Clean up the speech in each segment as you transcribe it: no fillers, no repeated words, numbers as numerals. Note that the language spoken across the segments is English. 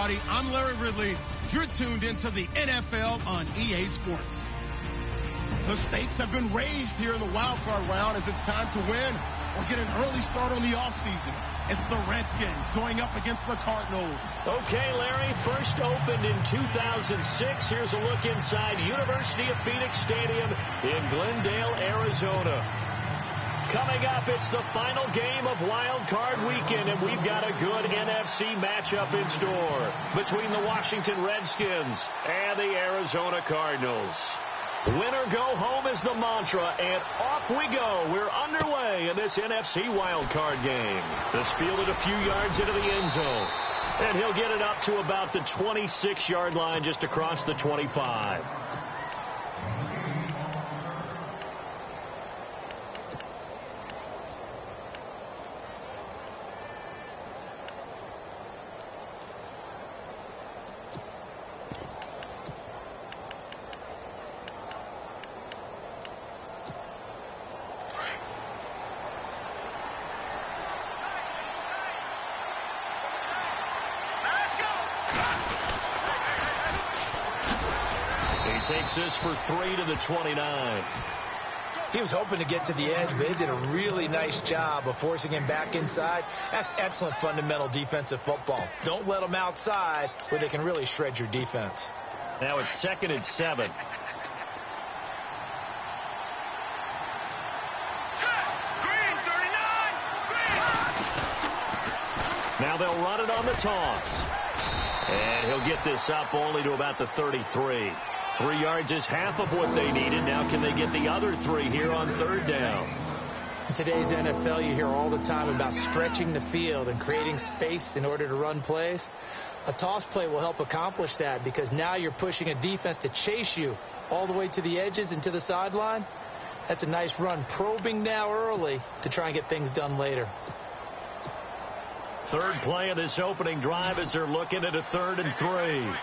everybody. I'm Larry Ridley. You're tuned into the NFL on EA Sports. The stakes have been raised here in the wild card round as it's time to win or get an early start on the offseason. It's the Redskins going up against the Cardinals. Okay, Larry, first opened in 2006. Here's a look inside University of Phoenix Stadium in Glendale, Arizona. Coming up, it's the final game of Wild Card Weekend, and we've got a good NFC matchup in store between the Washington Redskins and the Arizona Cardinals. Win or go home is the mantra, and off we go. We're underway in this NFC wildcard game. This fielded a few yards into the end zone, and he'll get it up to about the 26-yard line just across the 25. Takes this for 3 to the 29. He was hoping to get to the edge, but they did a really nice job of forcing him back inside. That's excellent fundamental defensive football. Don't let them outside where they can really shred your defense. Now it's 2nd and 7. Now they'll run it on the toss. And he'll get this up only to about the 33. 3 yards is half of what they needed. Now can they get the other 3 here on 3rd down? In today's NFL, you hear all the time about stretching the field and creating space in order to run plays. A toss play will help accomplish that because now you're pushing a defense to chase you all the way to the edges and to the sideline. That's a nice run, probing now early to try and get things done later. Third play of this opening drive as they're looking at a 3rd and 3.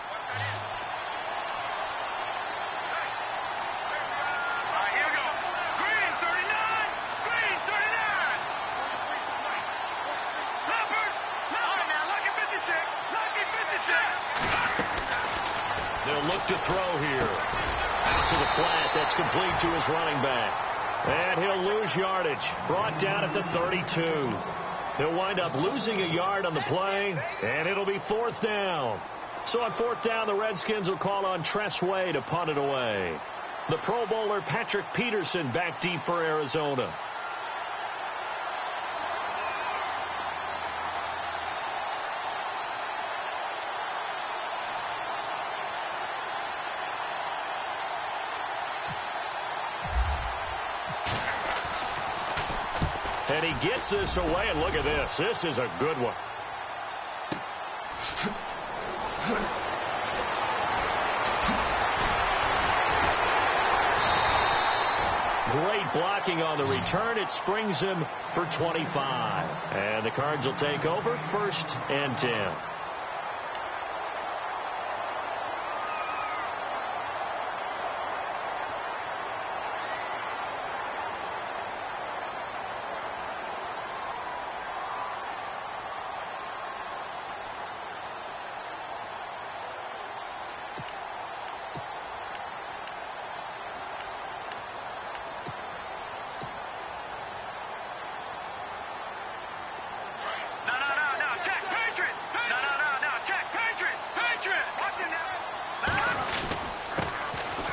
To throw here. Out to the flat. That's complete to his running back. And he'll lose yardage. Brought down at the 32. He'll wind up losing a yard on the play, and it'll be 4th down. So on 4th down, the Redskins will call on Tress Way to punt it away. The Pro Bowler Patrick Peterson back deep for Arizona. And he gets this away, and look at this. This is a good one. Great blocking on the return. It springs him for 25. And the Cards will take over 1st and 10.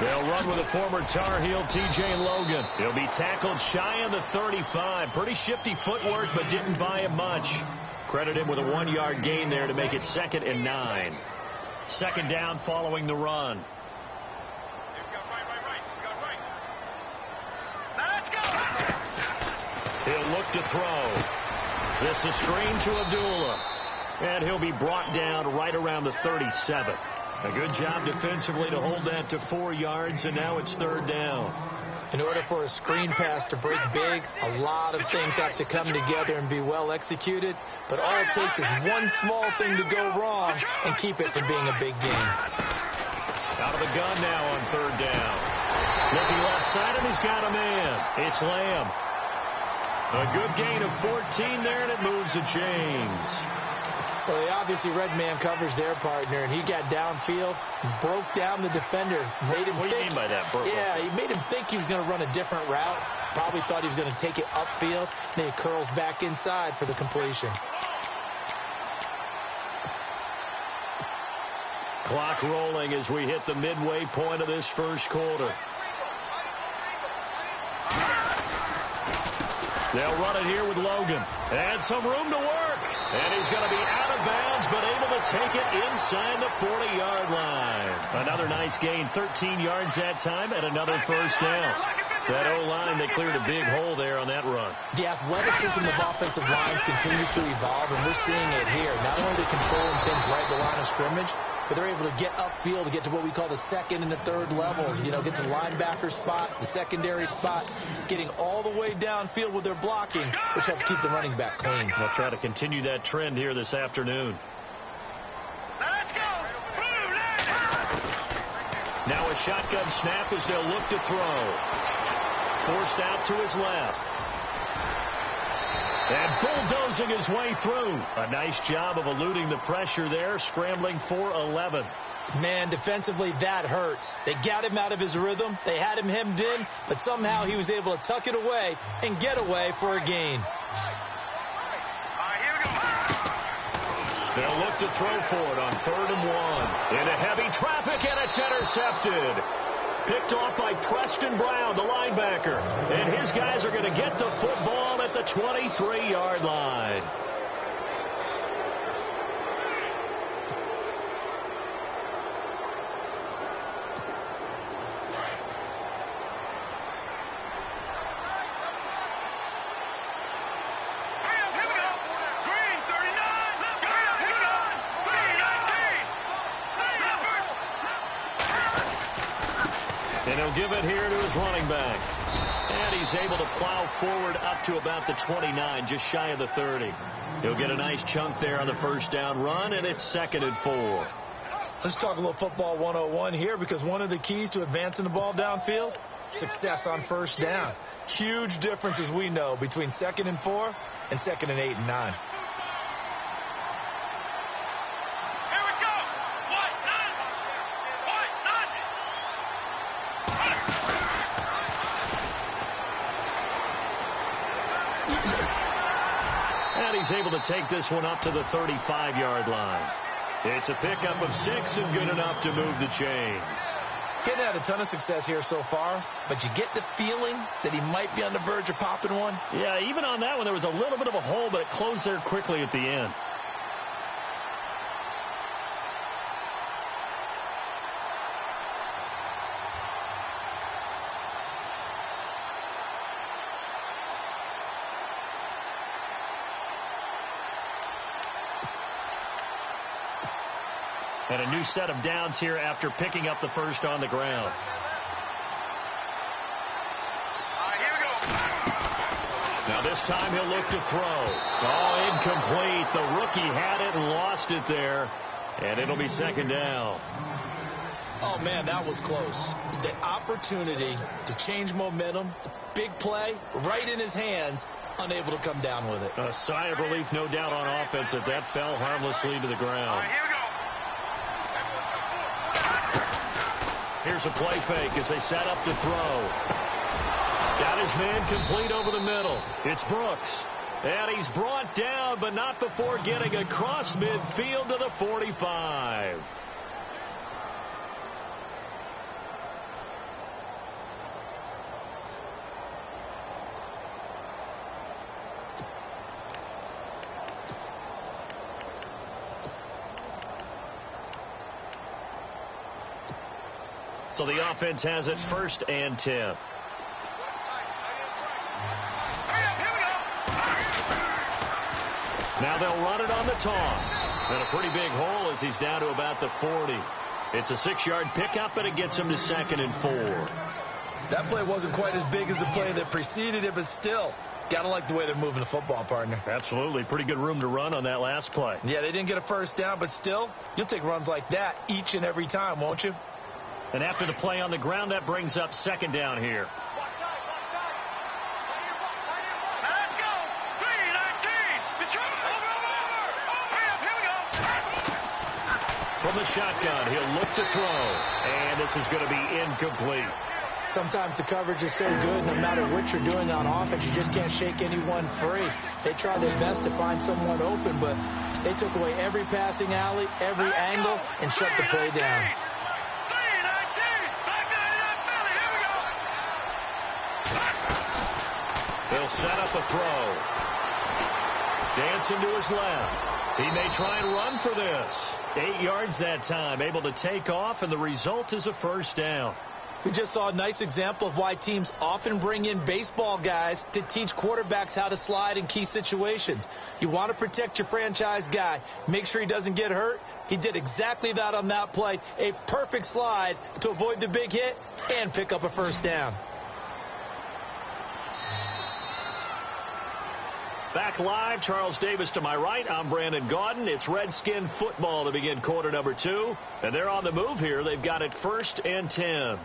They'll run with a former Tar Heel, T.J. Logan. He'll be tackled shy of the 35. Pretty shifty footwork, but didn't buy him much. Credit him with a 1-yard gain there to make it 2nd and 9. 2nd down following the run. He'll look to throw. This is screen to Abdullah. And he'll be brought down right around the 37. A good job defensively to hold that to 4 yards, and now it's 3rd down. In order for a screen pass to break big, a lot of things have to come together and be well executed. But all it takes is one small thing to go wrong and keep it from being a big game. Out of the gun now on 3rd down. Looking left side, and he's got a man. It's Lamb. A good gain of 14 there, and it moves to James. Well, he obviously read man coverage their partner, and he got downfield, broke down the defender, made him What do you mean by that? He made him think he was going to run a different route. Probably thought he was going to take it upfield. Then he curls back inside for the completion. Clock rolling as we hit the midway point of this first quarter. They'll run it here with Logan. And some room to work. And he's going to be out of bounds, but able to take it inside the 40-yard line. Another nice gain, 13 yards that time, and another first down. That O-line, they cleared a big hole there on that run. The athleticism of offensive lines continues to evolve, and we're seeing it here. Not only are they controlling things right at the line of scrimmage, but they're able to get upfield to get to what we call the second and the third levels. You know, get to the linebacker spot, the secondary spot, getting all the way downfield with their blocking, which helps keep the running back clean. They'll try to continue that trend here this afternoon. Let's go! Now a shotgun snap as they'll look to throw. Forced out to his left. And bulldozing his way through. A nice job of eluding the pressure there, scrambling for 11. Man, defensively, that hurts. They got him out of his rhythm. They had him hemmed in, but somehow he was able to tuck it away and get away for a gain. They'll look to throw for it on 3rd and 1. Into heavy traffic, and it's intercepted. Picked off by Preston Brown, the linebacker. And his guys are going to get the football at the 23-yard line. And he'll give it here to his running back. And he's able to plow forward up to about the 29, just shy of the 30. He'll get a nice chunk there on the first down run, and it's 2nd and 4. Let's talk a little football 101 here, because one of the keys to advancing the ball downfield, success on first down. Huge difference, as we know, between 2nd and 4 and 2nd and 8 and 9. He's able to take this one up to the 35-yard line. It's a pickup of 6 and good enough to move the chains. Getting had a ton of success here so far, but you get the feeling that he might be on the verge of popping one. Yeah, even on that one, there was a little bit of a hole, but it closed there quickly at the end. And a new set of downs here after picking up the first on the ground. Here we go. Now this time he'll look to throw. Oh, incomplete. The rookie had it and lost it there. And it'll be 2nd down. Oh, man, that was close. The opportunity to change momentum, big play, right in his hands, unable to come down with it. A sigh of relief, no doubt, on offense that fell harmlessly to the ground. Here we go. Here's a play fake as they set up to throw. Got his man complete over the middle. It's Brooks. And he's brought down, but not before getting across midfield to the 45. So the offense has it 1st and 10. Now they'll run it on the toss. And a pretty big hole as he's down to about the 40. It's a 6-yard pickup, and it gets him to 2nd and 4. That play wasn't quite as big as the play that preceded it, but still, got to like the way they're moving the football, partner. Absolutely. Pretty good room to run on that last play. Yeah, they didn't get a first down, but still, you'll take runs like that each and every time, won't you? And after the play on the ground, that brings up 2nd down here. Let's go. 3-19. The over. Here we go. the shotgun. He'll look to throw. And this is going to be incomplete. Sometimes the coverage is so good, no matter what you're doing on offense, you just can't shake anyone free. They try their best to find someone open, but they took away every passing alley, every angle, and shut the play down. He'll set up a throw. Dancing to his left. He may try and run for this. 8 yards that time, able to take off, and the result is a first down. We just saw a nice example of why teams often bring in baseball guys to teach quarterbacks how to slide in key situations. You want to protect your franchise guy. Make sure he doesn't get hurt. He did exactly that on that play. A perfect slide to avoid the big hit and pick up a first down. Back live, Charles Davis to my right. I'm Brandon Gaudin. It's Redskin football to begin quarter number 2. And they're on the move here. They've got it 1st and 10.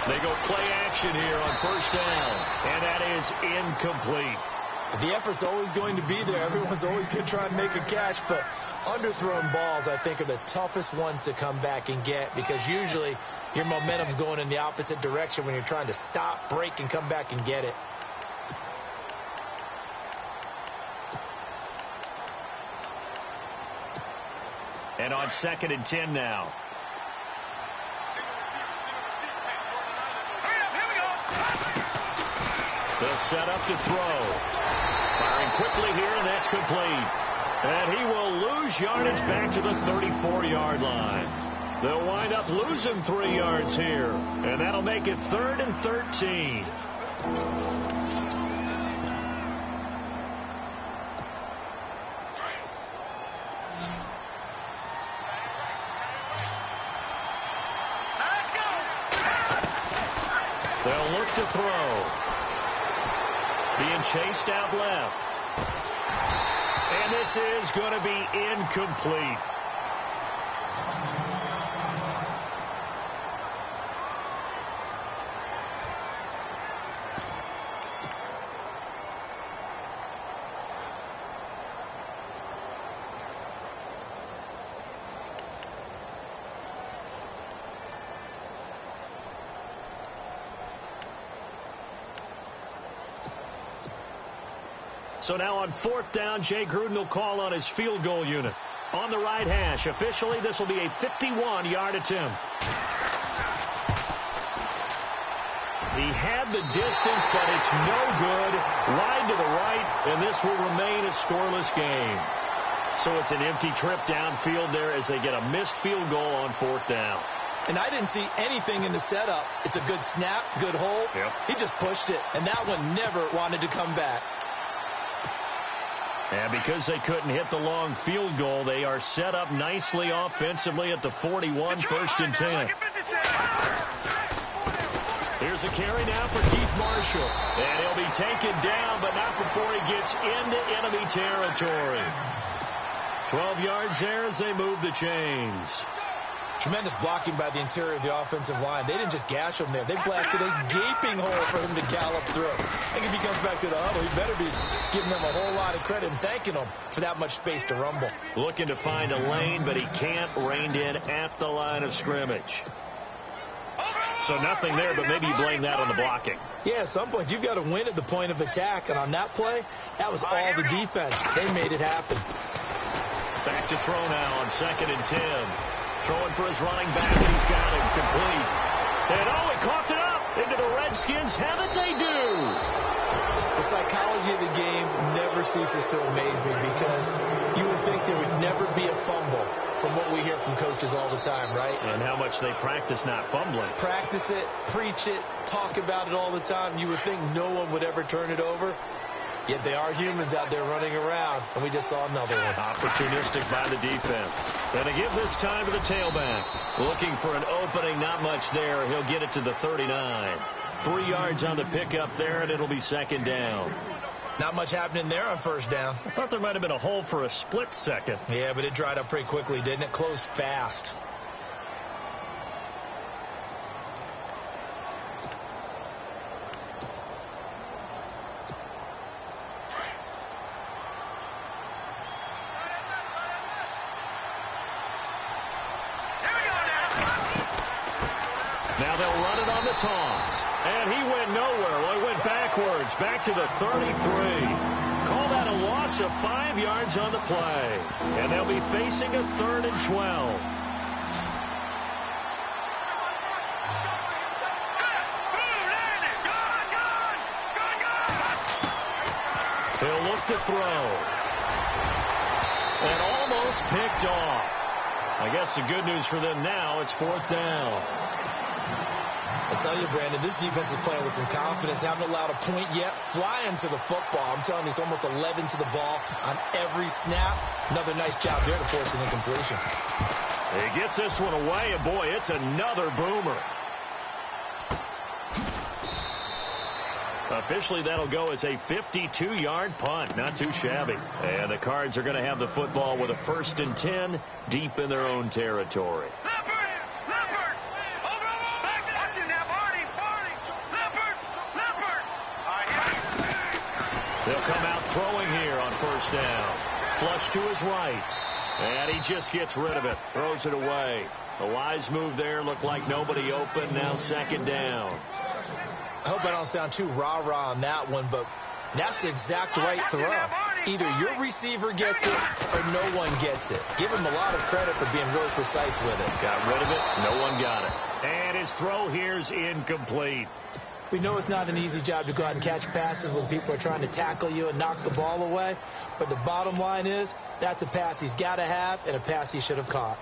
They go play action here on first down, and that is incomplete. The effort's always going to be there. Everyone's always going to try and make a catch, but underthrown balls, I think, are the toughest ones to come back and get because usually your momentum's going in the opposite direction when you're trying to stop, break, and come back and get it. And on 2nd and 10 now. They'll set up to throw. Firing quickly here, and that's complete. And he will lose yardage back to the 34-yard line. They'll wind up losing 3 yards here, and that'll make it 3rd and 13. They'll look to throw. Being chased out left. And this is going to be incomplete. So now on 4th down, Jay Gruden will call on his field goal unit. On the right hash, officially, this will be a 51-yard attempt. He had the distance, but it's no good. Wide to the right, and this will remain a scoreless game. So it's an empty trip downfield there as they get a missed field goal on 4th down. And I didn't see anything in the setup. It's a good snap, good hold. Yep. He just pushed it, and that one never wanted to come back. And because they couldn't hit the long field goal, they are set up nicely offensively at the 41, 1st and 10. Here's a carry now for Keith Marshall. And he'll be taken down, but not before he gets into enemy territory. 12 yards there as they move the chains. Tremendous blocking by the interior of the offensive line. They didn't just gash him there. They blasted a gaping hole for him to gallop through. I think if he comes back to the huddle, he better be giving them a whole lot of credit and thanking them for that much space to rumble. Looking to find a lane, but he can't. Reined in at the line of scrimmage. So nothing there, but maybe you blame that on the blocking. Yeah, at some point, you've got to win at the point of attack. And on that play, that was all the defense. They made it happen. Back to throw now on 2nd and 10. Throwing for his running back, and he's got him complete. And he coughed it up into the Redskins. Haven't they do? The psychology of the game never ceases to amaze me because you would think there would never be a fumble from what we hear from coaches all the time, right? And how much they practice not fumbling. Practice it, preach it, talk about it all the time. You would think no one would ever turn it over. Yet they are humans out there running around, and we just saw another one. Opportunistic by the defense. And to give this time to the tailback. Looking for an opening, not much there. He'll get it to the 39. 3 yards on the pickup there, and it'll be 2nd down. Not much happening there on first down. I thought there might have been a hole for a split second. Yeah, but it dried up pretty quickly, didn't it? Closed fast. Now they'll run it on the toss. And he went nowhere. Well, he went backwards, back to the 33. Call that a loss of 5 yards on the play. And they'll be facing a 3rd and 12. He'll look to throw. And almost picked off. I guess the good news for them now, it's 4th down. I tell you, Brandon, this defense is playing with some confidence. Haven't allowed a point yet. Flying to the football. I'm telling you, it's almost 11 to the ball on every snap. Another nice job there to force an incompletion. He gets this one away, and boy, it's another boomer. Officially, that'll go as a 52-yard punt. Not too shabby. And the Cards are going to have the football with a 1st and 10 deep in their own territory. They'll come out throwing here on 1st down. Flush to his right. And he just gets rid of it. Throws it away. A wise move there. Looked like nobody open. Now 2nd down. I hope I don't sound too rah-rah on that one, but that's the exact right throw. Either your receiver gets it or no one gets it. Give him a lot of credit for being really precise with it. Got rid of it. No one got it. And his throw here's incomplete. We know it's not an easy job to go out and catch passes when people are trying to tackle you and knock the ball away. But the bottom line is, that's a pass he's got to have and a pass he should have caught.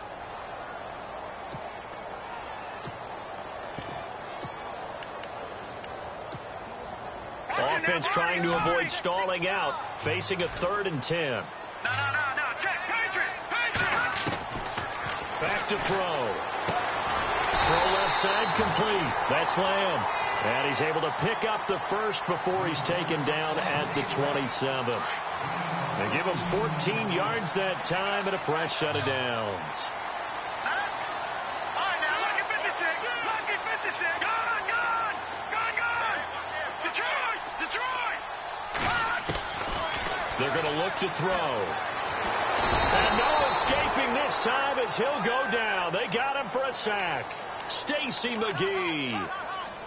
Offense trying to avoid stalling out, facing a 3rd and 10. No. Check. Patriot. Back to throw. Throw left side complete. That's Lamb. And he's able to pick up the 1st before he's taken down at the 27. They give him 14 yards that time and a fresh set of downs. All right, now, lucky 56. Gone. Detroit. They're going to look to throw. And no escaping this time as he'll go down. They got him for a sack. Stacy McGee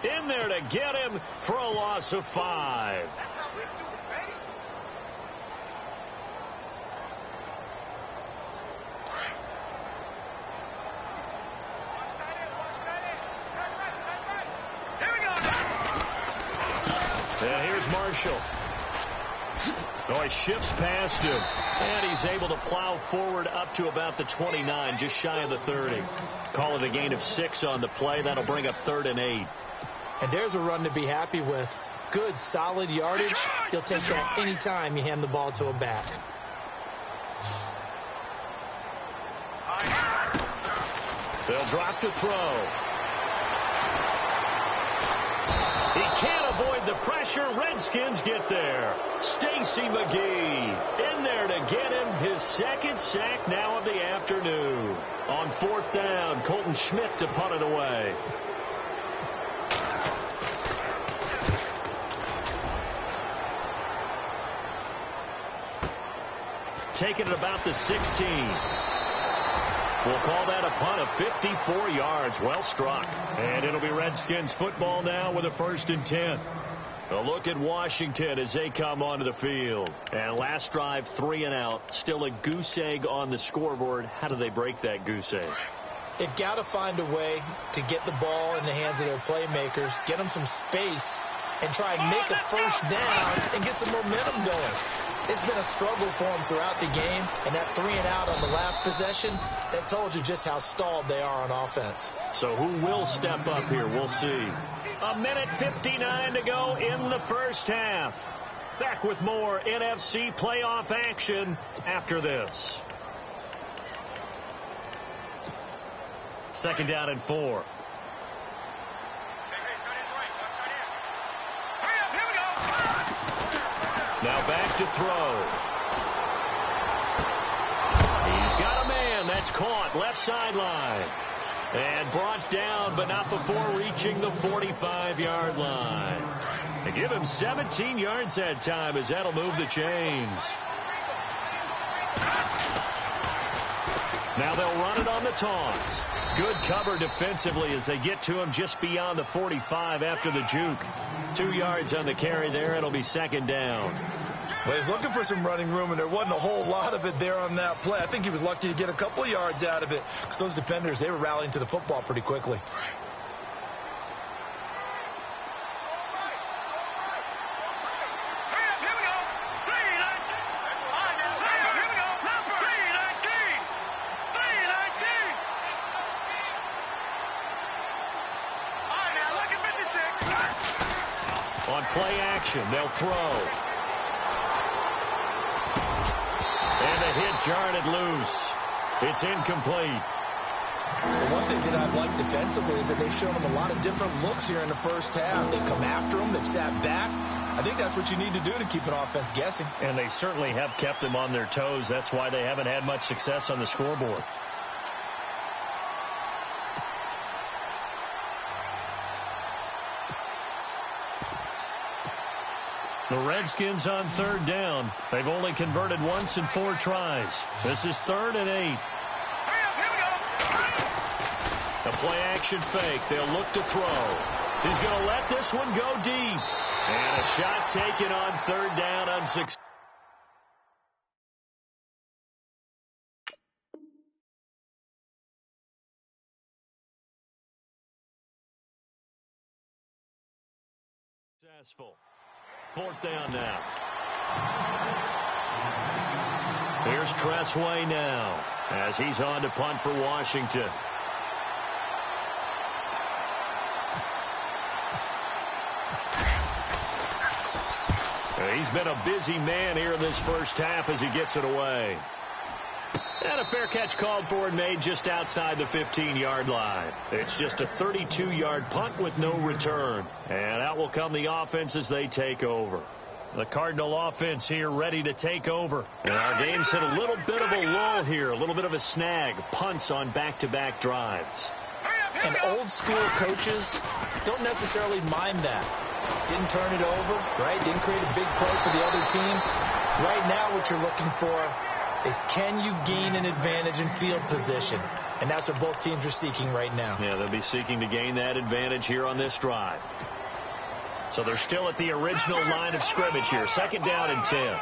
in there to get him for a loss of 5. And here's Marshall. Oh, he shifts past him. And he's able to plow forward up to about the 29, just shy of the 30. Call it a gain of 6 on the play. That'll bring up 3rd and 8. And there's a run to be happy with. Good, solid yardage. He'll take that any time you hand the ball to him back. They'll drop to throw. He can't avoid the pressure. Redskins get there. Stacy McGee in there to get him his 2nd sack now of the afternoon. On 4th down, Colton Schmidt to punt it away. Taking it about the 16. We'll call that a punt of 54 yards. Well struck. And it'll be Redskins football now with a 1st and 10. A look at Washington as they come onto the field. And last drive, 3 and out. Still a goose egg on the scoreboard. How do they break that goose egg? They've got to find a way to get the ball in the hands of their playmakers, get them some space, and try and make a 1st down and get some momentum going. It's been a struggle for them throughout the game, and that 3 and out on the last possession, that told you just how stalled they are on offense. So who will step up here? We'll see. 1:59 to go in the 1st half. Back with more NFC playoff action after this. 2nd down and 4. Now throw. He's got a man. That's caught left sideline. And brought down, but not before reaching the 45-yard line. They give him 17 yards that time, as that'll move the chains. Now they'll run it on the toss. Good cover defensively as they get to him just beyond the 45 after the juke. 2 yards on the carry there. It'll be second down. Well, he's looking for some running room, and there wasn't a whole lot of it there on that play. I think he was lucky to get a couple of yards out of it because those defenders, they were rallying to the football pretty quickly. On play action, they'll throw. And the hit jarred it loose. It's incomplete. The one thing that I've liked defensively is that they've shown them a lot of different looks here in the first half. They come after them. They've sat back. I think that's what you need to do to keep an offense guessing. And they certainly have kept them on their toes. That's why they haven't had much success on the scoreboard. The Redskins on third down. They've only converted once in 4 tries. This is 3rd and 8. A play-action fake. They'll look to throw. He's going to let this one go deep. And a shot taken on 3rd down unsuccessful. Successful. 4th down now. Here's Tressway now as he's on to punt for Washington. He's been a busy man here in this first half as he gets it away. And a fair catch called for and made just outside the 15-yard line. It's just a 32-yard punt with no return. And out will come the offense as they take over. The Cardinal offense here ready to take over. And our game's hit a little bit of a lull here, a little bit of a snag. Punts on back-to-back drives. And old-school coaches don't necessarily mind that. Didn't turn it over, right? Didn't create a big play for the other team. Right now what you're looking for is can you gain an advantage in field position? And that's what both teams are seeking right now. Yeah, they'll be seeking to gain that advantage here on this drive. So they're still at the original line of scrimmage here. 2nd down and 10.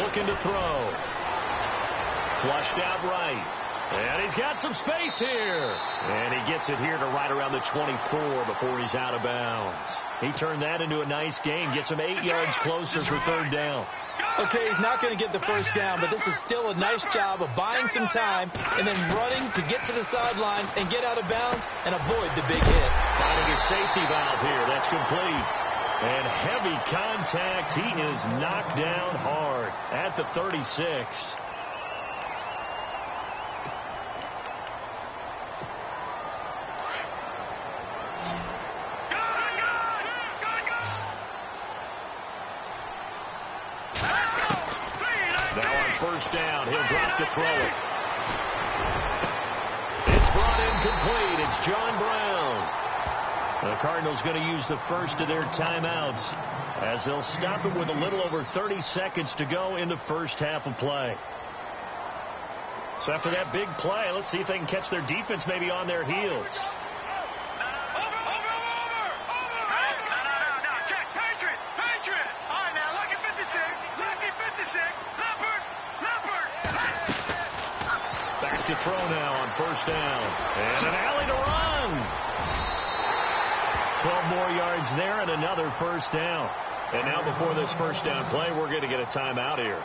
Looking to throw. Flushed out right. And he's got some space here. And he gets it here to right around the 24 before he's out of bounds. He turned that into a nice gain. Gets him 8 yards closer for 3rd down. Okay, he's not going to get the first down, but this is still a nice job of buying some time and then running to get to the sideline and get out of bounds and avoid the big hit. Finding a safety valve here. That's complete. And heavy contact. He is knocked down hard at the 36. First down. He'll drop to throw it. It's brought in complete. It's John Brown. The Cardinals going to use the first of their timeouts as they'll stop it with a little over 30 seconds to go in the first half of play. So after that big play, let's see if they can catch their defense maybe on their heels. To throw now on first down. And an alley to run. 12 more yards there and another first down. And now before this first down play, we're going to get a timeout here,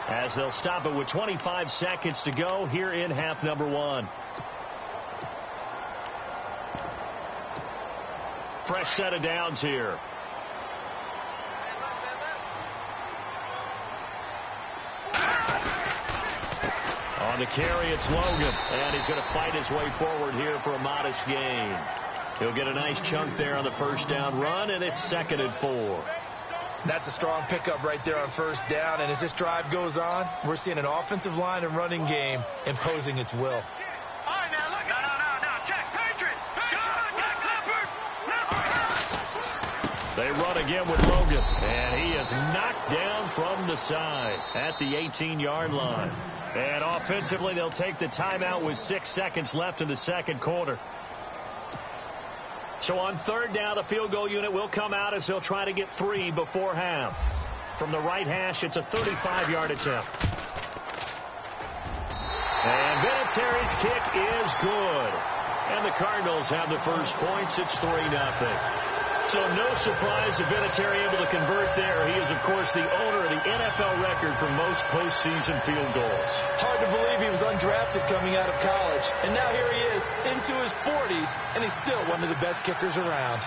as they'll stop it with 25 seconds to go here in half number 1. Fresh set of downs here. On the carry, it's Logan, and he's going to fight his way forward here for a modest gain. He'll get a nice chunk there on the first down run, and it's 2nd and 4. That's a strong pickup right there on first down, and as this drive goes on, we're seeing an offensive line and running game imposing its will. They run again with Logan, and he is knocked down from the side at the 18-yard line. And offensively, they'll take the timeout with 6 seconds left in the second quarter. So on third down, the field goal unit will come out as they'll try to get 3 before half. From the right hash, it's a 35-yard attempt. And Vinatieri's kick is good. And the Cardinals have the first points. It's 3-0. So no surprise if Vinatieri able to convert there. He is, of course, the owner of the NFL record for most postseason field goals. Hard to believe he was undrafted coming out of college. And now here he is into his 40s, and he's still one of the best kickers around.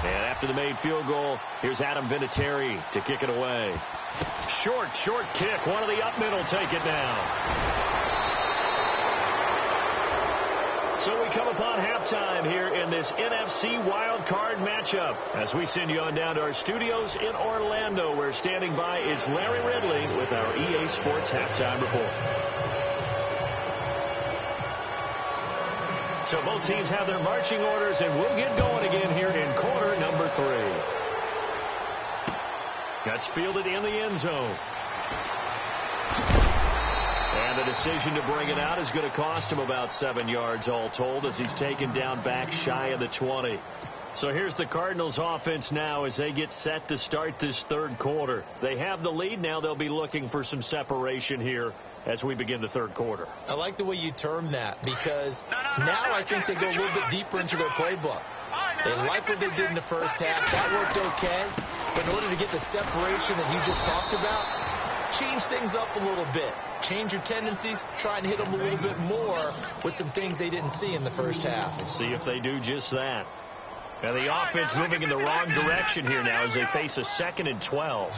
And after the made field goal, here's Adam Vinatieri to kick it away. Short kick. One of the up middle take it now. So we come upon halftime here in this NFC wild card matchup as we send you on down to our studios in Orlando, where standing by is Larry Ridley with our EA Sports halftime report. So both teams have their marching orders, and we'll get going again here in quarter number 3. That's fielded in the end zone. And the decision to bring it out is going to cost him about 7 yards all told, as he's taken down back shy of the 20. So here's the Cardinals offense now as they get set to start this third quarter. They have the lead now. They'll be looking for some separation here as we begin the third quarter. I like the way you term that, because now I think they go a little bit deeper into their playbook. They like what they did in the first half. That worked okay. But in order to get the separation that you just talked about, change things up a little bit. Change your tendencies. Try and hit them a little bit more with some things they didn't see in the first half. We'll see if they do just that. And the offense moving in the wrong direction here now as they face a 2nd and 12.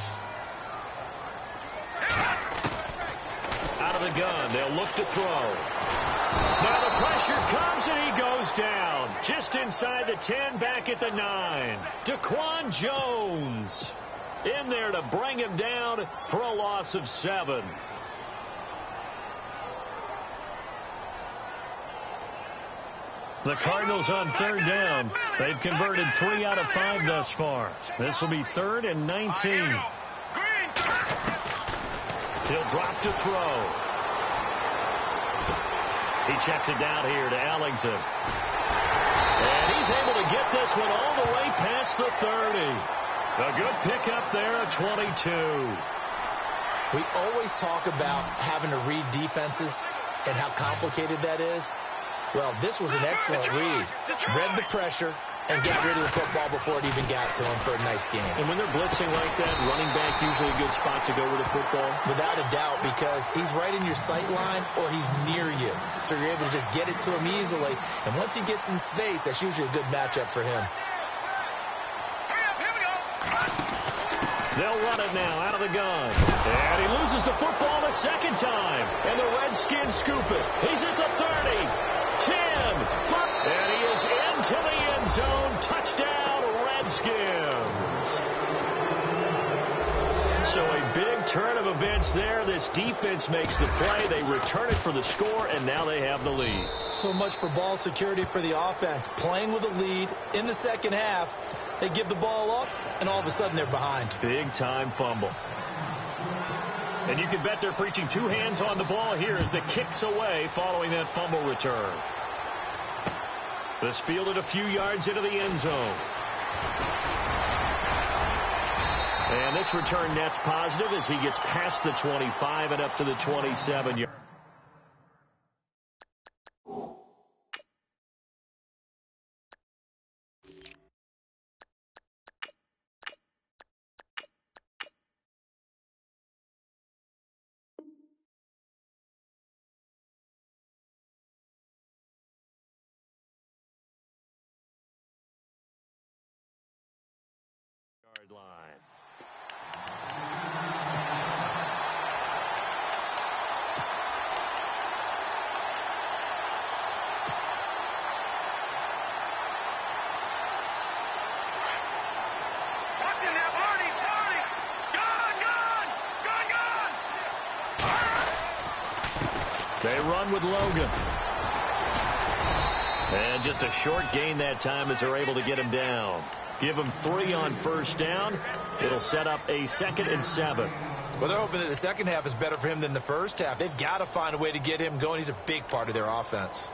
Out of the gun. They'll look to throw. Now the pressure comes and he goes down. Just inside the 10, back at the 9. Daquan Jones in there to bring him down for a loss of 7. The Cardinals on third down. They've converted 3 out of 5 thus far. This will be 3rd and 19. He'll drop to throw. He checks it down here to Ellington. And he's able to get this one all the way past the 30. A good pickup there at 22. We always talk about having to read defenses and how complicated that is. Well, this was an excellent read. Read the pressure and got rid of the football before it even got to him for a nice game. And when they're blitzing like that, running back usually a good spot to go with the football. Without a doubt, because he's right in your sight line or he's near you. So you're able to just get it to him easily. And once he gets in space, that's usually a good matchup for him. They'll run it now out of the gun. And he loses the football the second time. And the Redskins scoop it. He's at the 30. 10, 5, and he is into the end zone. Touchdown, Redskins. So a big turn of events there. This defense makes the play. They return it for the score, and now they have the lead. So much for ball security for the offense. Playing with a lead in the second half. They give the ball up, and all of a sudden they're behind. Big-time fumble. And you can bet they're preaching 2 hands on the ball here as the kick's away following that fumble return. This fielded a few yards into the end zone. And this return net's positive as he gets past the 25 and up to the 27-yard. Line. They run with Logan. And just a short gain that time as they're able to get him down. Give him 3 on first down. It'll set up a 2nd and 7. Well, they're hoping that the second half is better for him than the first half. They've got to find a way to get him going. He's a big part of their offense.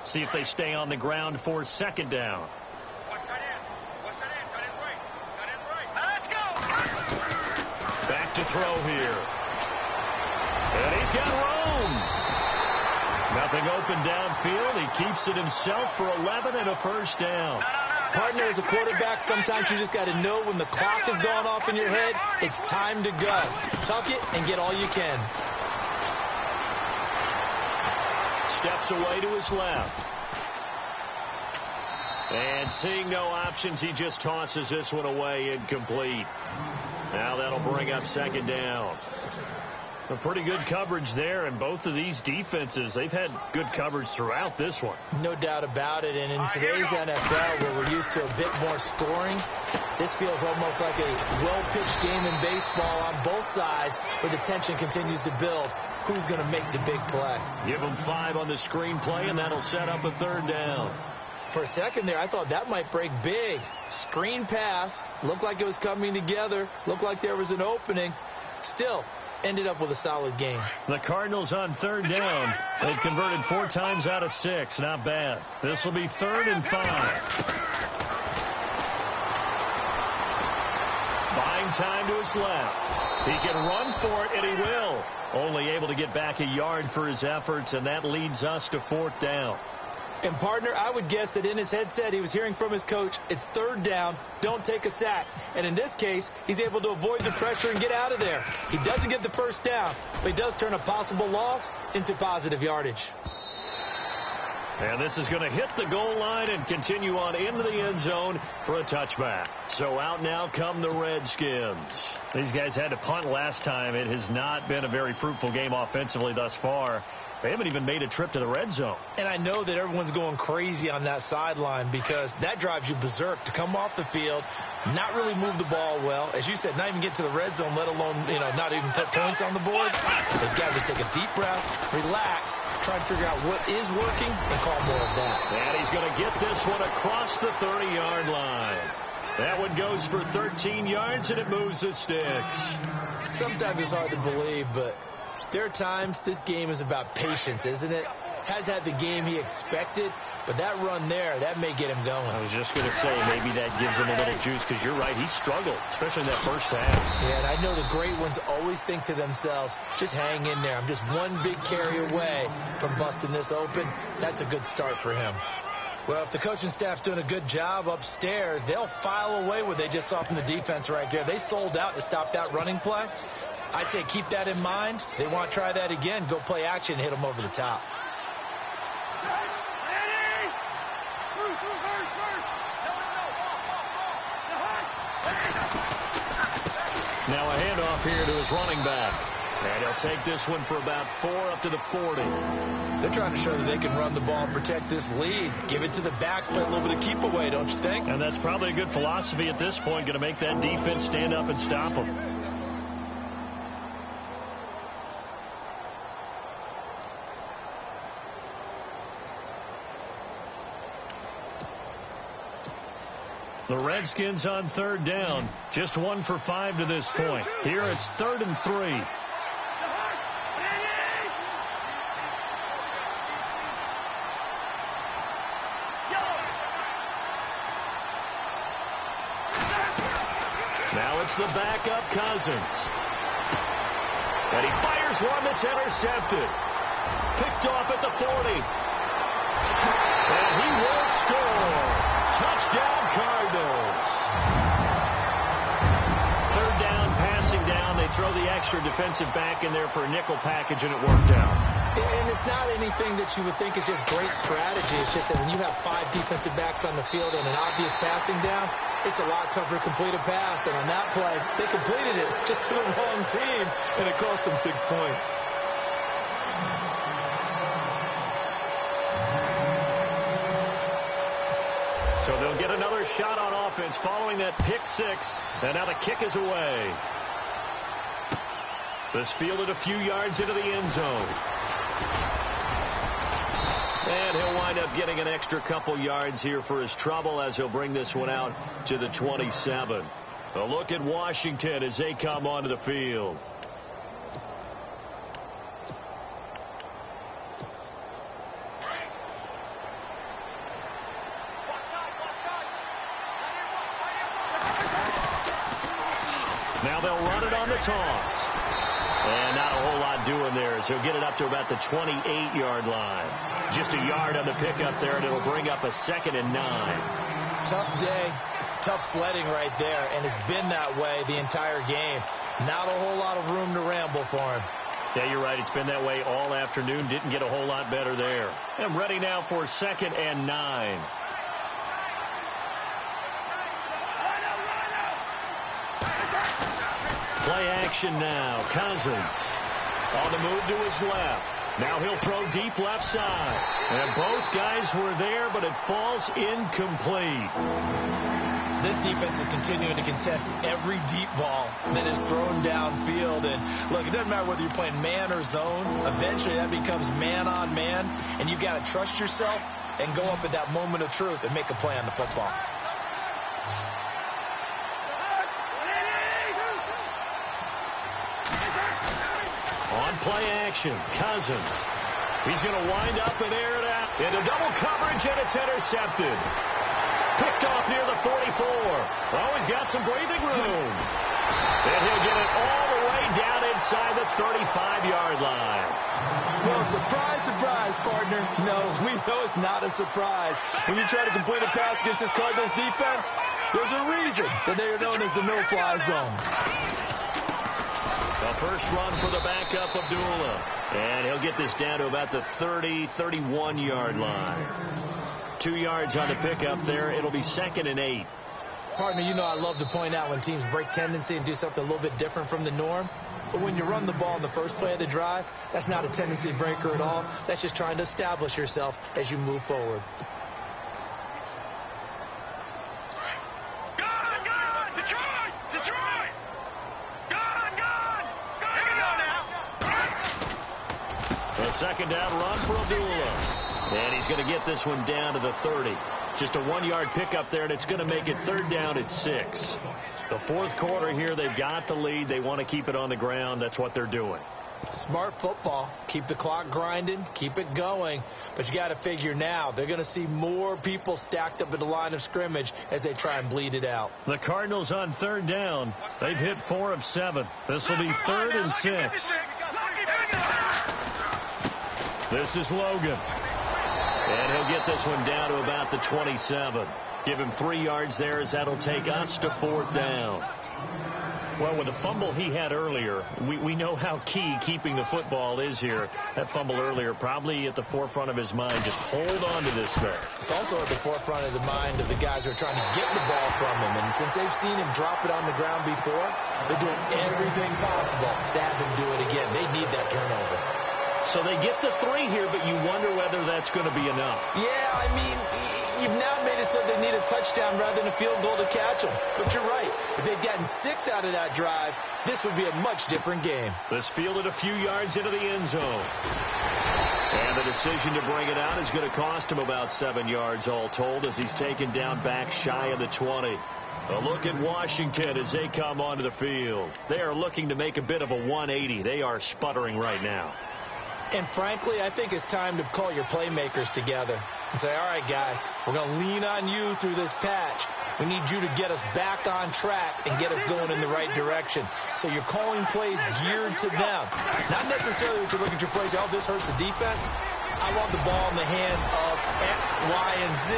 See if they stay on the ground for 2nd down. Let's go. Back to throw here. And he's got room. Nothing open downfield. He keeps it himself for 11 and a first down. Partner, as a quarterback, sometimes you just got to know when the clock is going off in your head, it's time to go. Tuck it and get all you can. Steps away to his left. And seeing no options, he just tosses this one away, incomplete. Now that'll bring up 2nd down. A pretty good coverage there, and both of these defenses, they've had good coverage throughout this one. No doubt about it, and in today's NFL, where we're used to a bit more scoring, this feels almost like a well-pitched game in baseball on both sides, where the tension continues to build. Who's going to make the big play? Give him 5 on the screen play, and that'll set up a 3rd down. For a second there, I thought that might break big. Screen pass, looked like it was coming together, looked like there was an opening. Still, ended up with a solid game. The Cardinals on 3rd down. They've converted 4 times out of 6. Not bad. This will be 3rd and 5. Buying time to his left. He can run for it, and he will. Only able to get back a yard for his efforts, and that leads us to 4th down. And, partner, I would guess that in his headset he was hearing from his coach, it's 3rd down, don't take a sack. And in this case, he's able to avoid the pressure and get out of there. He doesn't get the first down, but he does turn a possible loss into positive yardage. And this is going to hit the goal line and continue on into the end zone for a touchback. So out now come the Redskins. These guys had to punt last time. It has not been a very fruitful game offensively thus far. They haven't even made a trip to the red zone. And I know that everyone's going crazy on that sideline because that drives you berserk to come off the field, not really move the ball well. As you said, not even get to the red zone, let alone, not even put points on the board. They've got to just take a deep breath, relax, try to figure out what is working and call more of that. And he's going to get this one across the 30-yard line. That one goes for 13 yards, and it moves the sticks. Sometimes it's hard to believe, but there are times this game is about patience, isn't it? Has had the game he expected, but that run there, that may get him going. I was just going to say, maybe that gives him a little juice, because you're right, he struggled, especially in that first half. Yeah, and I know the great ones always think to themselves, just hang in there. I'm just one big carry away from busting this open. That's a good start for him. Well, if the coaching staff's doing a good job upstairs, they'll file away what they just saw from the defense right there. They sold out to stop that running play. I'd say keep that in mind. They want to try that again. Go play action, hit them over the top. Now a handoff here to his running back. And he'll take this one for about 4 up to the 40. They're trying to show that they can run the ball and protect this lead. Give it to the backs, play a little bit of keep away, don't you think? And that's probably a good philosophy at this point, going to make that defense stand up and stop them. The Redskins on 3rd down, just 1 for 5 to this point. Here it's 3rd and 3. Now it's the backup Cousins. And he fires one that's intercepted. Picked off at the 40. And he will score. Touchdown, Cardinals. 3rd down, passing down. They throw the extra defensive back in there for a nickel package, and it worked out. And it's not anything that you would think is just great strategy. It's just that when you have 5 defensive backs on the field and an obvious passing down, it's a lot tougher to complete a pass. And on that play, they completed it just to the wrong team, and it cost them 6 points. So they'll They'll get another shot on offense following that pick six. And now the kick is away. This fielded a few yards into the end zone. And he'll wind up getting an extra couple yards here for his trouble as he'll bring this one out to the 27. A look at Washington as they come onto the field. Now they'll run it on the toss. And not a whole lot doing there, as he'll get it up to about the 28-yard line. Just a yard on the pickup there, and it'll bring up a 2nd and 9. Tough day, tough sledding right there, and it's been that way the entire game. Not a whole lot of room to ramble for him. Yeah, you're right. It's been that way all afternoon. Didn't get a whole lot better there. And ready now for 2nd and 9. Play action now. Cousins on the move to his left. Now he'll throw deep left side. And both guys were there, but it falls incomplete. This defense is continuing to contest every deep ball that is thrown downfield. And look, it doesn't matter whether you're playing man or zone. Eventually that becomes man on man. And you've got to trust yourself and go up at that moment of truth and make a play on the football. On play action, Cousins. He's going to wind up and air it out into double coverage, and it's intercepted. Picked off near the 44. Oh, he's got some breathing room. And he'll get it all the way down inside the 35-yard line. Well, surprise, surprise, partner. No, we know it's not a surprise. When you try to complete a pass against this Cardinals defense, there's a reason that they are known as the no-fly zone. The first run for the backup, Abdullah. And he'll get this down to about the 30, 31-yard line. 2 yards on the pickup there. It'll be 2nd and 8. Partner, you know I love to point out when teams break tendency and do something a little bit different from the norm. But when you run the ball in the first play of the drive, that's not a tendency breaker at all. That's just trying to establish yourself as you move forward. A second down run for Abdullah. And he's going to get this one down to the 30. Just a 1-yard pickup there, and it's going to make it 3rd down at 6. The 4th quarter here, they've got the lead. They want to keep it on the ground. That's what they're doing. Smart football. Keep the clock grinding. Keep it going. But you got to figure now, they're going to see more people stacked up at the line of scrimmage as they try and bleed it out. The Cardinals on 3rd down. They've hit 4 of 7. This will be 3rd and 6. This is Logan. And he'll get this one down to about the 27. Give him 3 yards there as that'll take us to 4th down. Well, with the fumble he had earlier, we know how key keeping the football is here. That fumble earlier probably at the forefront of his mind. Just hold on to this thing. It's also at the forefront of the mind of the guys who are trying to get the ball from him. And since they've seen him drop it on the ground before, they're doing everything possible to have him do it again. They need that turnover. So they get the 3 here, but you wonder whether that's going to be enough. Yeah, I mean, you've now made it so they need a touchdown rather than a field goal to catch them. But you're right. If they'd gotten 6 out of that drive, this would be a much different game. This fielded a few yards into the end zone. And the decision to bring it out is going to cost him about 7 yards all told as he's taken down back shy of the 20. A look at Washington as they come onto the field. They are looking to make a bit of a 180. They are sputtering right now. And frankly, I think it's time to call your playmakers together and say, all right, guys, we're going to lean on you through this patch. We need you to get us back on track and get us going in the right direction. So you're calling plays geared to them. Not necessarily what you look at your plays, oh, this hurts the defense. I want the ball in the hands of X, Y, and Z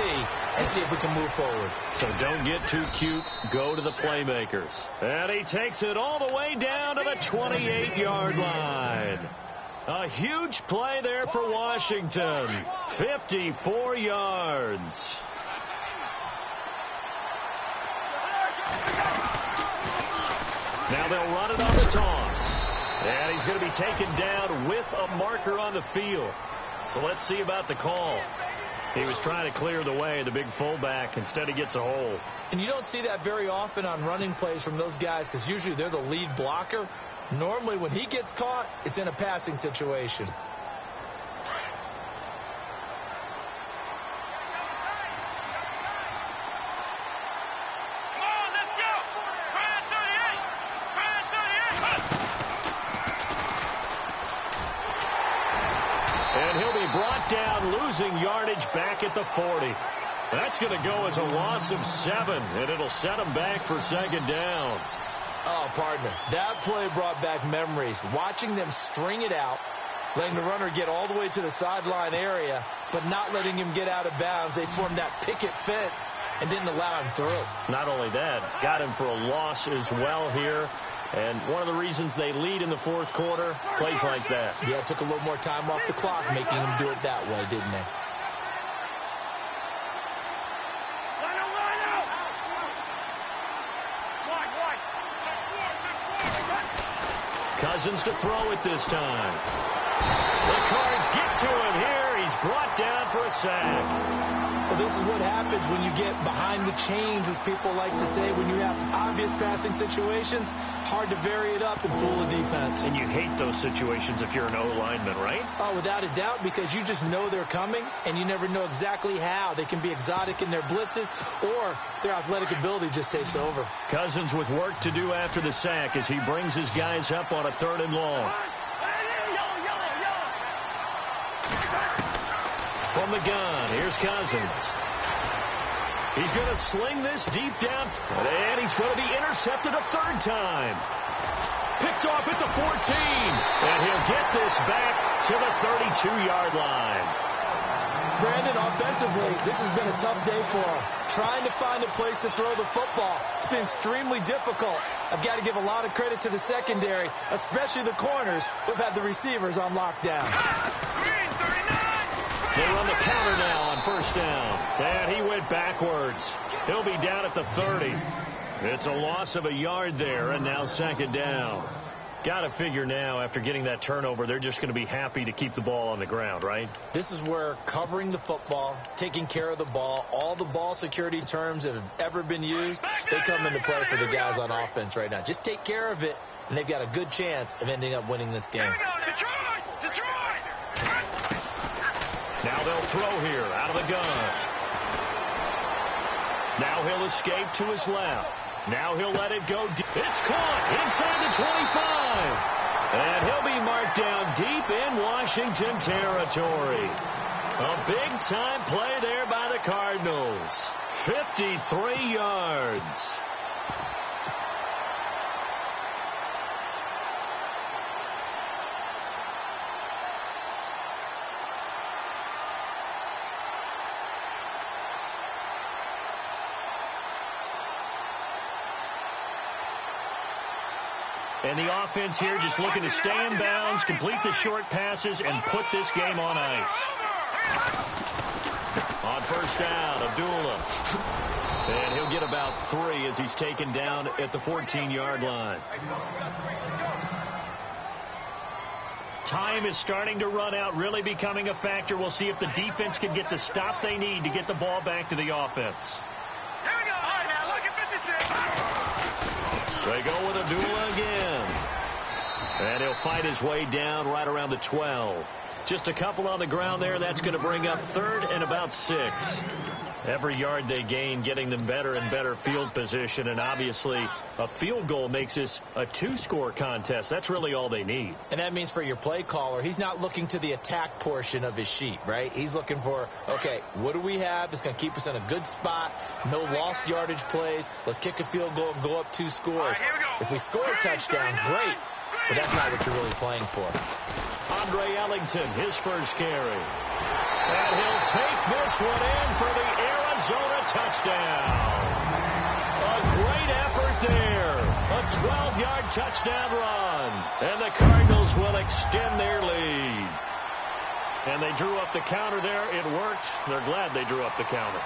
and see if we can move forward. So don't get too cute. Go to the playmakers. And he takes it all the way down to the 28-yard line. A huge play there for Washington. 54 yards. Now they'll run it on the toss. And he's going to be taken down with a marker on the field. So let's see about the call. He was trying to clear the way, the big fullback. Instead, he gets a hole. And you don't see that very often on running plays from those guys because usually they're the lead blocker. Normally, when he gets caught, it's in a passing situation. And he'll be brought down, losing yardage back at the 40. That's going to go as a loss of 7, and it'll set him back for second down. Oh, partner, that play brought back memories. Watching them string it out, letting the runner get all the way to the sideline area, but not letting him get out of bounds. They formed that picket fence and didn't allow him through. Not only that, got him for a loss as well here. And one of the reasons they lead in the fourth quarter, plays like that. Yeah, it took a little more time off the clock, making him do it that way, didn't they? Cousins to throw it this time. The Cards get to him here. He's brought down for a sack. Well, this is what happens when you get behind the chains, as people like to say. When you have obvious passing situations, hard to vary it up and fool the defense. And you hate those situations if you're an O-lineman, right? Oh, without a doubt, because you just know they're coming, and you never know exactly how. They can be exotic in their blitzes, or their athletic ability just takes over. Cousins with work to do after the sack as he brings his guys up on a 3rd and long. From the gun, here's Cousins. He's going to sling this deep down, and he's going to be intercepted a 3rd time. Picked off at the 14, and he'll get this back to the 32-yard line. Brandon, offensively, this has been a tough day for him. Trying to find a place to throw the football. It's been extremely difficult. I've got to give a lot of credit to the secondary, especially the corners who've had the receivers on lockdown. They run the counter now on 1st down. And he went backwards. He'll be down at the 30. It's a loss of a yard there, and now 2nd down. Got to figure now, after getting that turnover, they're just going to be happy to keep the ball on the ground, right? This is where covering the football, taking care of the ball, all the ball security terms that have ever been used, they come into play for the guys on offense right now. Just take care of it, and they've got a good chance of ending up winning this game. Now they'll throw here out of the gun. Now he'll escape to his left. Now he'll let it go deep. It's caught inside the 25. And he'll be marked down deep in Washington territory. A big-time play there by the Cardinals. 53 yards. And the offense here just looking to stay in bounds, complete the short passes, and put this game on ice. On 1st down, Abdullah. And he'll get about 3 as he's taken down at the 14-yard line. Time is starting to run out, really becoming a factor. We'll see if the defense can get the stop they need to get the ball back to the offense. Here we go. All right, now look at 56. They go with Abdullah again. And he'll fight his way down right around the 12. Just a couple on the ground there. That's going to bring up 3rd and about 6. Every yard they gain, getting them better and better field position. And obviously, a field goal makes this a 2-score contest. That's really all they need. And that means for your play caller, he's not looking to the attack portion of his sheet, right? He's looking for, okay, what do we have that's going to keep us in a good spot? No lost yardage plays. Let's kick a field goal and go up 2 scores. Right, if we score a touchdown, great. But that's not what you're really playing for. Andre Ellington, his first carry. And he'll take this one in for the Arizona touchdown. A great effort there. A 12-yard touchdown run. And the Cardinals will extend their lead. And they drew up the counter there. It worked. They're glad they drew up the counter.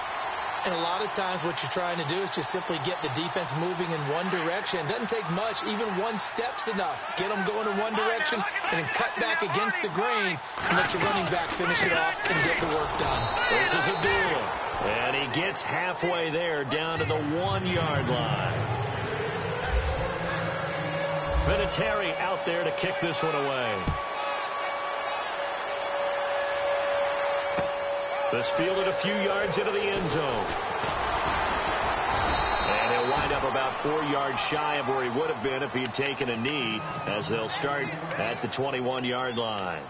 And a lot of times what you're trying to do is just simply get the defense moving in one direction. It doesn't take much. Even one step's enough. Get them going in one direction and then cut back against the grain and let your running back finish it off and get the work done. This is Abdullah. And he gets halfway there down to the 1-yard line. Vinatieri out there to kick this one away. This fielded a few yards into the end zone. And he'll wind up about 4 yards shy of where he would have been if he had taken a knee, as they'll start at the 21-yard line.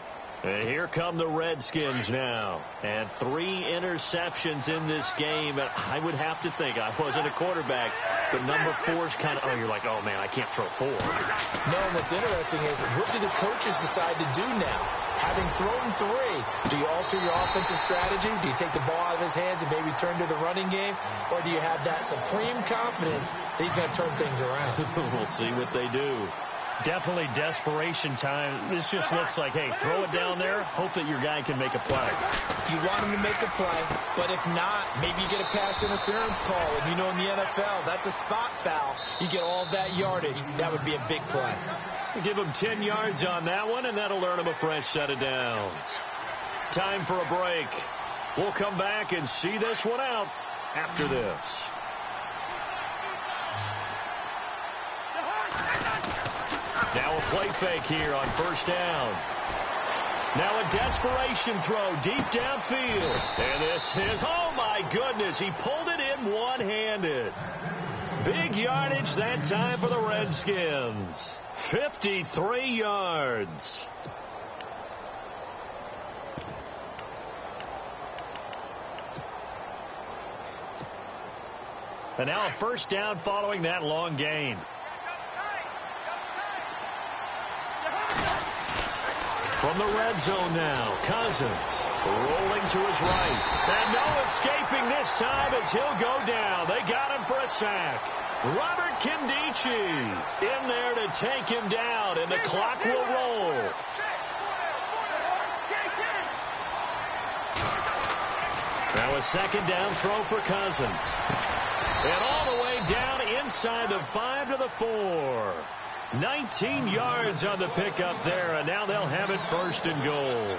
And here come the Redskins now. And 3 interceptions in this game. And I would have to think, I wasn't a quarterback, but number 4's kind of, you're like, oh, man, I can't throw 4. No, and what's interesting is, what do the coaches decide to do now? Having thrown 3, do you alter your offensive strategy? Do you take the ball out of his hands and maybe turn to the running game? Or do you have that supreme confidence that he's going to turn things around? We'll see what they do. Definitely desperation time. This just looks like, hey, throw it down there, hope that your guy can make a play. You want him to make a play, but if not, maybe you get a pass interference call. And you know in the NFL, that's a spot foul. You get all of that yardage. That would be a big play. Give him 10 yards on that one, and that'll earn him a fresh set of downs. Time for a break. We'll come back and see this one out after this. Now a play fake here on first down. Now a desperation throw deep downfield. And this is, oh my goodness, he pulled it in one-handed. Big yardage that time for the Redskins. 53 yards. And now a first down following that long gain. From the red zone now, Cousins rolling to his right. And no escaping this time as he'll go down. They got him for a sack. Robert Kindici in there to take him down, and the clock will roll. Now a second down throw for Cousins. And all the way down inside the 5 to the 4. 19 yards on the pickup there, and now they'll have it first and goal.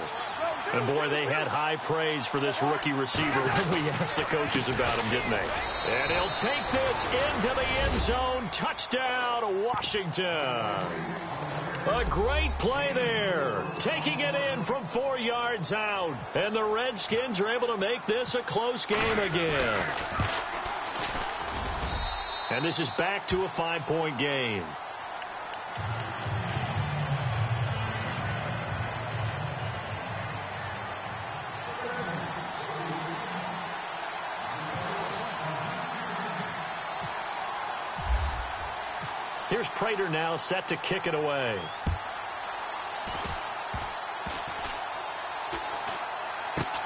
And, boy, they had high praise for this rookie receiver when we asked the coaches about him, didn't they? And he'll take this into the end zone. Touchdown, Washington. A great play there. Taking it in from 4 yards out. And the Redskins are able to make this a close game again. And this is back to a 5-point game. Here's Prater now set to kick it away.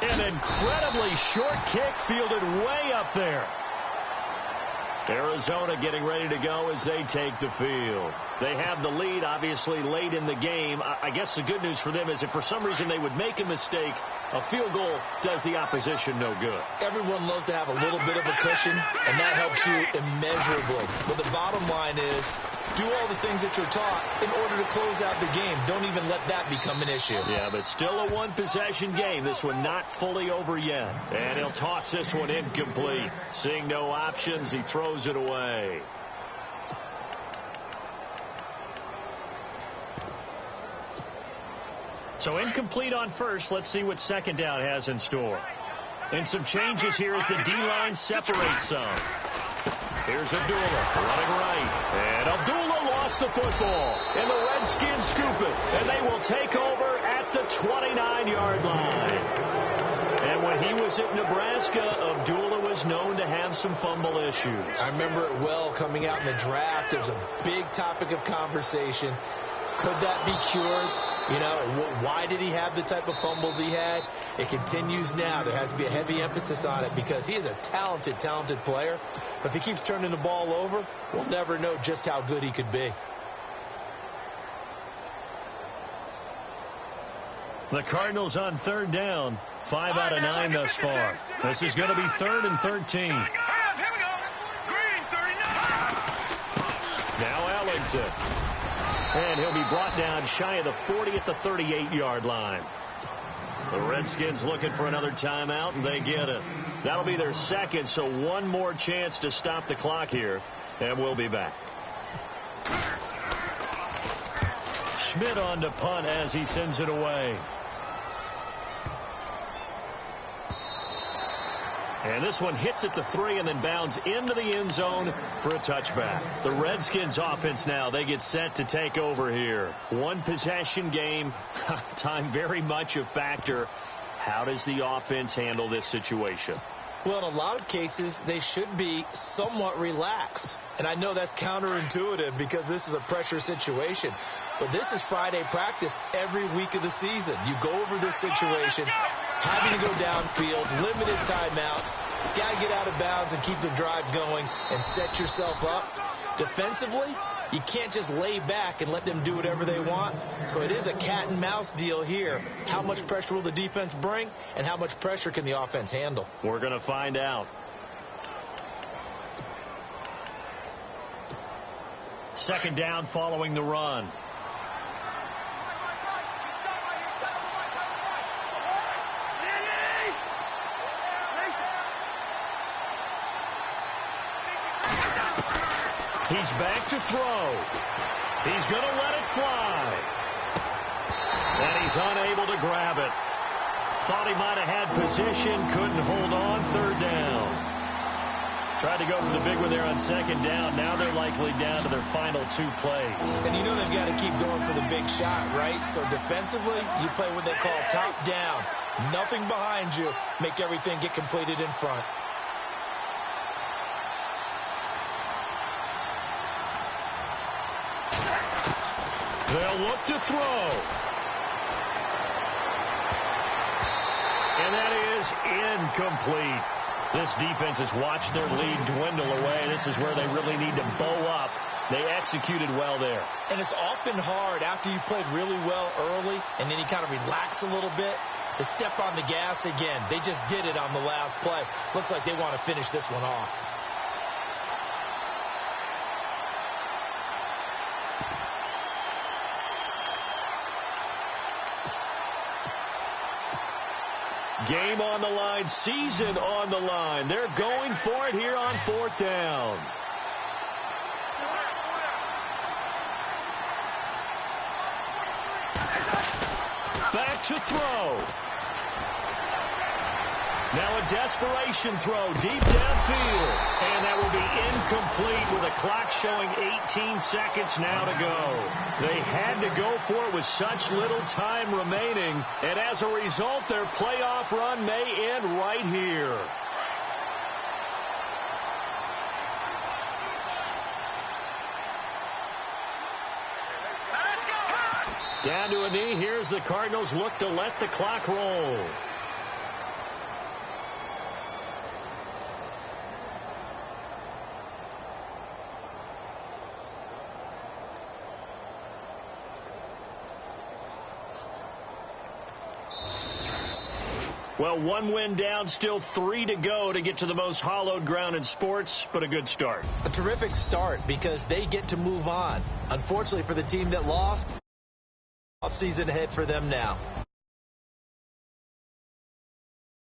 An incredibly short kick fielded way up there. Arizona getting ready to go as they take the field. They have the lead, obviously, late in the game. I guess the good news for them is if for some reason they would make a mistake, a field goal does the opposition no good. Everyone loves to have a little bit of a cushion, and that helps you immeasurably. But the bottom line is, do all the things that you're taught in order to close out the game. Don't even let that become an issue. Yeah, but still a one-possession game. This one not fully over yet. And he'll toss this one incomplete. Seeing no options, he throws it away. So incomplete on first. Let's see what second down has in store. And some changes here as the D-line separates some. Here's Abdullah running right. And Abdullah lost the football. And the Redskins scoop it. And they will take over at the 29-yard line. And when he was at Nebraska, Abdullah was known to have some fumble issues. I remember it well coming out in the draft. It was a big topic of conversation. Could that be cured? You know, why did he have the type of fumbles he had? It continues now. There has to be a heavy emphasis on it because he is a talented, talented player. But if he keeps turning the ball over, we'll never know just how good he could be. The Cardinals on third down 5 out of 9 thus far. This is going to be 3rd and 13. Here we go. Green 39. Now Ellington. And he'll be brought down shy of the 40 at the 38-yard line. The Redskins looking for another timeout, and they get it. That'll be their second, so one more chance to stop the clock here, and we'll be back. Schmidt on to punt as he sends it away. And this one hits at the 3 and then bounds into the end zone for a touchback. The Redskins offense now, they get set to take over here. One possession game, time very much a factor. How does the offense handle this situation? Well, in a lot of cases, they should be somewhat relaxed. And I know that's counterintuitive because this is a pressure situation. But this is Friday practice every week of the season. You go over this situation, having to go downfield, limited timeouts, got to get out of bounds and keep the drive going and set yourself up. Defensively, you can't just lay back and let them do whatever they want. So it is a cat and mouse deal here. How much pressure will the defense bring and how much pressure can the offense handle? We're going to find out. Second down following the run. He's back to throw. He's going to let it fly. And he's unable to grab it. Thought he might have had position, couldn't hold on. 3rd down. Tried to go for the big one there on 2nd down. Now they're likely down to their final 2 plays. And you know they've got to keep going for the big shot, right? So defensively, you play what they call top down. Nothing behind you. Make everything get completed in front. They'll look to throw. And that is incomplete. This defense has watched their lead dwindle away. This is where they really need to bow up. They executed well there. And it's often hard after you played really well early and then you kind of relax a little bit to step on the gas again. They just did it on the last play. Looks like they want to finish this one off. Game on the line, season on the line. They're going for it here on 4th down. Back to throw. Now a desperation throw deep downfield. And that will be incomplete with a clock showing 18 seconds now to go. They had to go for it with such little time remaining. And as a result, their playoff run may end right here. Down to a knee. Here's the Cardinals look to let the clock roll. Well, 1 win down, still 3 to go to get to the most hallowed ground in sports, but a good start. A terrific start because they get to move on. Unfortunately for the team that lost, off season ahead for them now.